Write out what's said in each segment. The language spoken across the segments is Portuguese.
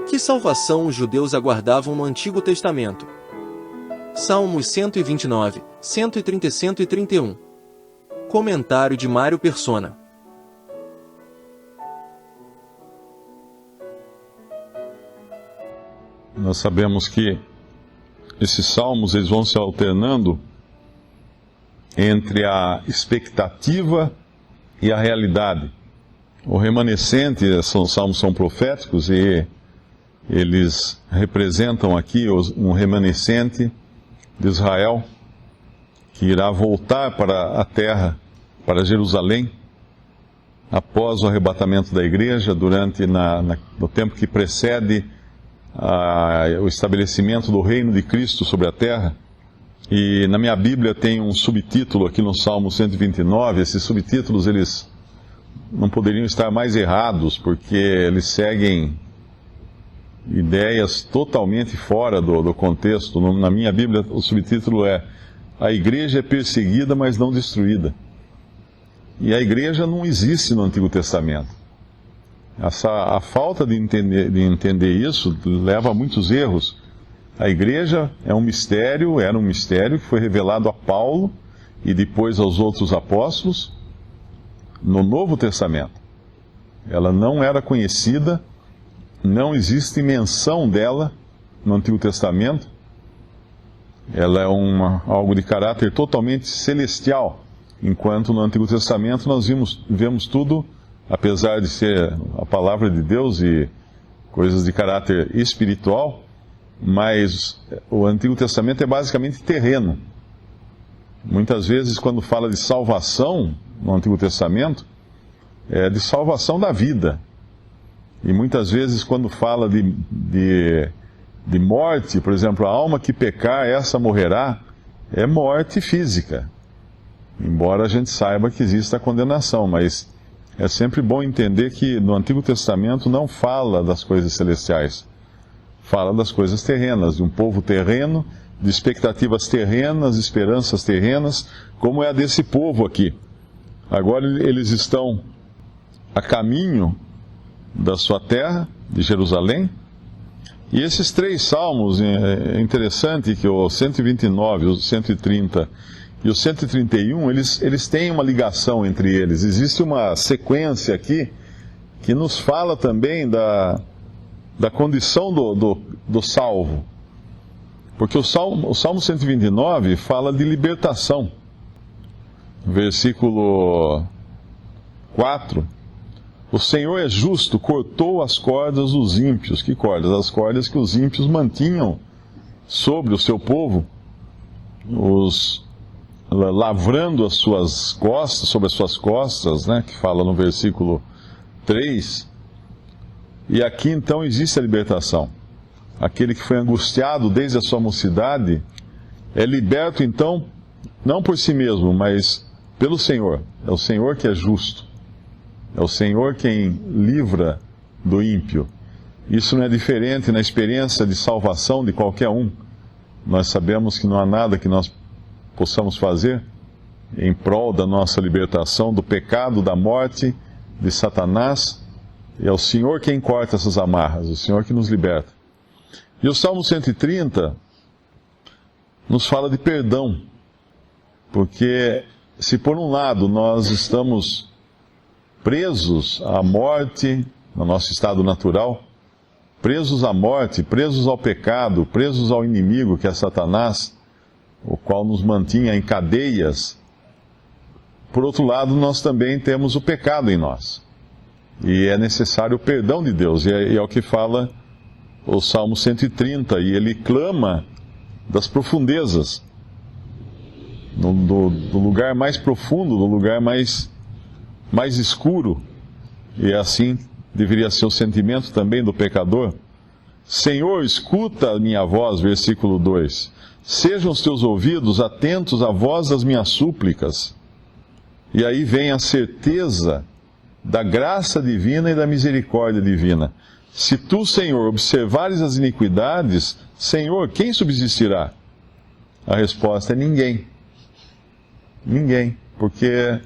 Que salvação os judeus aguardavam no Antigo Testamento? Salmos 129, 130 e 131. Comentário de Mário Persona. Nós sabemos que esses salmos eles vão se alternando entre a expectativa e a realidade. O remanescente, os salmos são proféticos e eles representam aqui um remanescente de Israel que irá voltar para a terra, para Jerusalém, após o arrebatamento da igreja, no tempo que precede o estabelecimento do reino de Cristo sobre a terra. E na minha Bíblia tem um subtítulo aqui no Salmo 129, esses subtítulos eles não poderiam estar mais errados, porque eles seguem ideias totalmente fora do contexto. Na minha Bíblia o subtítulo é "A igreja é perseguida, mas não destruída". E a igreja não existe no Antigo Testamento. A falta de entender isso leva a muitos erros. A igreja era um mistério que foi revelado a Paulo e depois aos outros apóstolos no Novo Testamento. Ela não era conhecida, não existe menção dela no Antigo Testamento. Ela é algo de caráter totalmente celestial, enquanto no Antigo Testamento nós vemos tudo, apesar de ser a palavra de Deus e coisas de caráter espiritual, mas o Antigo Testamento é basicamente terreno. Muitas vezes, quando fala de salvação no Antigo Testamento, é de salvação da vida. E muitas vezes, quando fala de morte, por exemplo, a alma que pecar, essa morrerá, é morte física. Embora a gente saiba que existe a condenação, mas é sempre bom entender que no Antigo Testamento não fala das coisas celestiais. Fala das coisas terrenas, de um povo terreno, de expectativas terrenas, esperanças terrenas, como é a desse povo aqui. Agora eles estão a caminho da sua terra, de Jerusalém, e esses três salmos, é interessante que o 129, o 130 e o 131, eles têm uma ligação entre eles. Existe uma sequência aqui que nos fala também da condição do salvo. Porque o Salmo 129 fala de libertação. Versículo 4. O Senhor é justo, cortou as cordas dos ímpios. Que cordas? As cordas que os ímpios mantinham sobre o seu povo, lavrando as suas costas, sobre as suas costas, né, que fala no versículo 3. E aqui então existe a libertação. Aquele que foi angustiado desde a sua mocidade é liberto então, não por si mesmo, mas pelo Senhor. É o Senhor que é justo. É o Senhor quem livra do ímpio. Isso não é diferente na experiência de salvação de qualquer um. Nós sabemos que não há nada que nós possamos fazer em prol da nossa libertação do pecado, da morte, de Satanás. É o Senhor quem corta essas amarras, o Senhor que nos liberta. E o Salmo 130 nos fala de perdão, porque se por um lado nós estamos presos à morte, no nosso estado natural, presos à morte, presos ao pecado, presos ao inimigo que é Satanás, o qual nos mantinha em cadeias, por outro lado nós também temos o pecado em nós. E é necessário o perdão de Deus, e é o que fala o Salmo 130, e ele clama das profundezas, do lugar mais profundo, do lugar mais escuro, e assim deveria ser o sentimento também do pecador. Senhor, escuta a minha voz, versículo 2. Sejam os teus ouvidos atentos à voz das minhas súplicas. E aí vem a certeza da graça divina e da misericórdia divina. Se tu, Senhor, observares as iniquidades, Senhor, quem subsistirá? A resposta é ninguém. Ninguém. Porque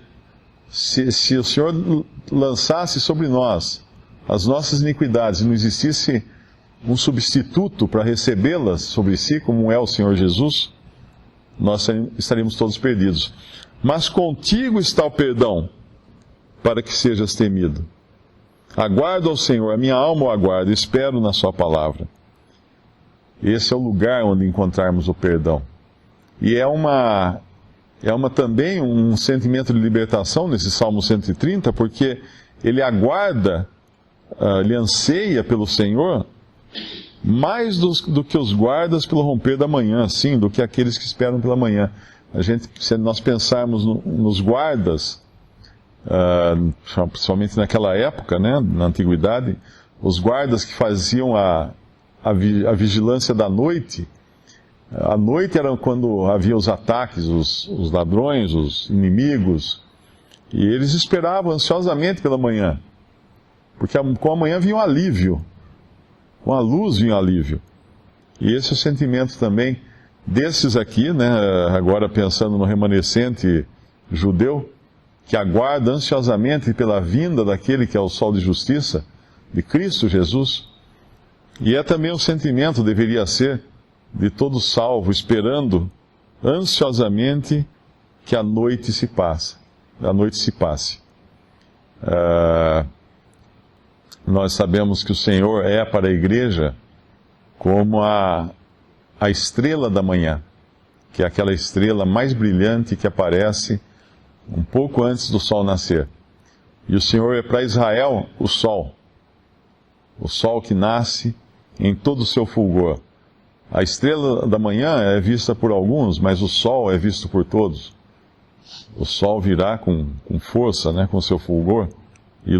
se o Senhor lançasse sobre nós as nossas iniquidades e não existisse um substituto para recebê-las sobre si, como é o Senhor Jesus, nós estaríamos todos perdidos. Mas contigo está o perdão, para que sejas temido. Aguardo ao Senhor, a minha alma o aguarda, espero na sua palavra. Esse é o lugar onde encontrarmos o perdão. E também um sentimento de libertação nesse Salmo 130, porque ele aguarda, ele anseia pelo Senhor, mais do que os guardas pelo romper da manhã, sim, do que aqueles que esperam pela manhã. Se nós pensarmos nos guardas, principalmente naquela época, né, na antiguidade, os guardas que faziam a vigilância da noite, a noite era quando havia os ataques, os ladrões, os inimigos, e eles esperavam ansiosamente pela manhã, porque com a manhã vinha um alívio, com a luz vinha um alívio. E esse é o sentimento também desses aqui, né, agora pensando no remanescente judeu, que aguarda ansiosamente pela vinda daquele que é o sol de justiça, de Cristo Jesus. E é também o sentimento, deveria ser, de todo salvo, esperando ansiosamente que a noite se passe. Nós sabemos que o Senhor é para a igreja como a estrela da manhã, que é aquela estrela mais brilhante que aparece um pouco antes do sol nascer. E o Senhor é para Israel o sol que nasce em todo o seu fulgor. A estrela da manhã é vista por alguns, mas o sol é visto por todos. O sol virá com força, né, com seu fulgor, e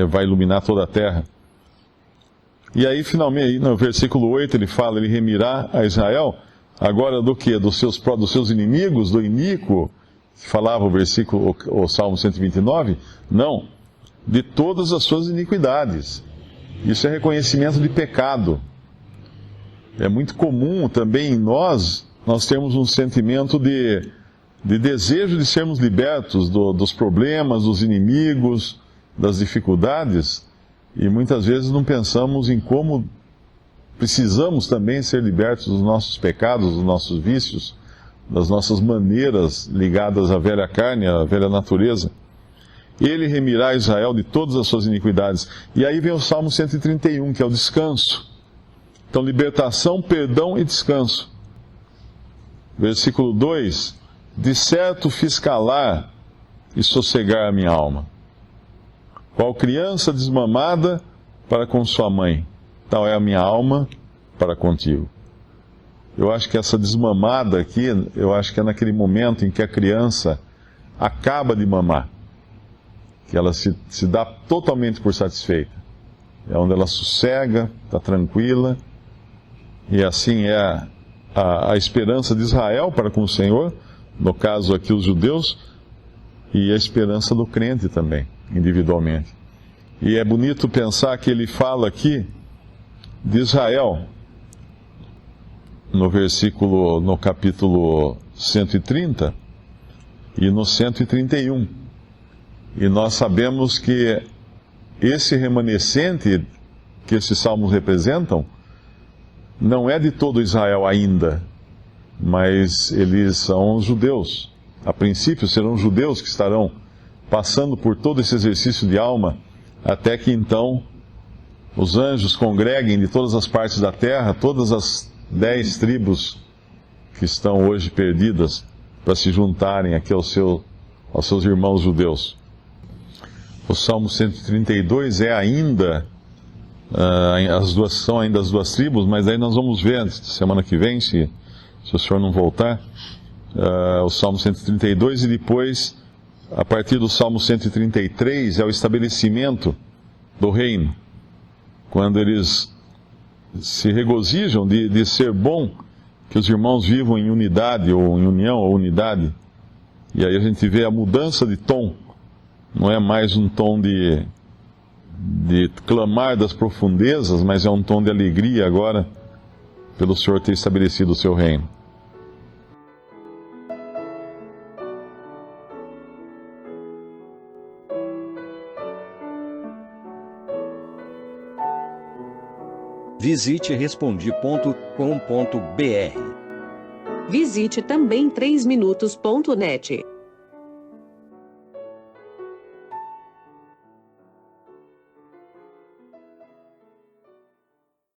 vai iluminar toda a terra. E aí, finalmente, no versículo 8, ele remirá a Israel, agora do quê? Dos seus inimigos, do iníquo, que falava o Salmo 129? Não, de todas as suas iniquidades. Isso é reconhecimento de pecado. É muito comum também em nós termos um sentimento de desejo de sermos libertos dos problemas, dos inimigos, das dificuldades, e muitas vezes não pensamos em como precisamos também ser libertos dos nossos pecados, dos nossos vícios, das nossas maneiras ligadas à velha carne, à velha natureza. Ele remirá Israel de todas as suas iniquidades. E aí vem o Salmo 131, que é o descanso. Então, libertação, perdão e descanso. Versículo 2: de certo fiz calar e sossegar a minha alma. Qual criança desmamada para com sua mãe, tal é a minha alma para contigo. Eu acho que essa desmamada aqui, eu acho que é naquele momento em que a criança acaba de mamar, que ela se dá totalmente por satisfeita. É onde ela sossega, está tranquila, e assim é a esperança de Israel para com o Senhor, no caso aqui os judeus, e a esperança do crente também, individualmente. E é bonito pensar que ele fala aqui de Israel, no capítulo 130 e no 131. E nós sabemos que esse remanescente que esses salmos representam não é de todo Israel ainda, mas eles são os judeus. A princípio serão os judeus que estarão passando por todo esse exercício de alma, até que então os anjos congreguem de todas as partes da terra, todas as 10 tribos que estão hoje perdidas, para se juntarem aqui aos seus irmãos judeus. O Salmo 132 é ainda, são ainda as 2 tribos, mas aí nós vamos ver, semana que vem, se o senhor não voltar, o Salmo 132, e depois, a partir do Salmo 133, é o estabelecimento do reino, quando eles se regozijam de ser bom que os irmãos vivam em unidade, ou em união, ou unidade. E aí a gente vê a mudança de tom. Não é mais um tom de clamar das profundezas, mas é um tom de alegria agora, pelo Senhor ter estabelecido o seu reino. Visite respondi.com.br. Visite também 3minutos.net.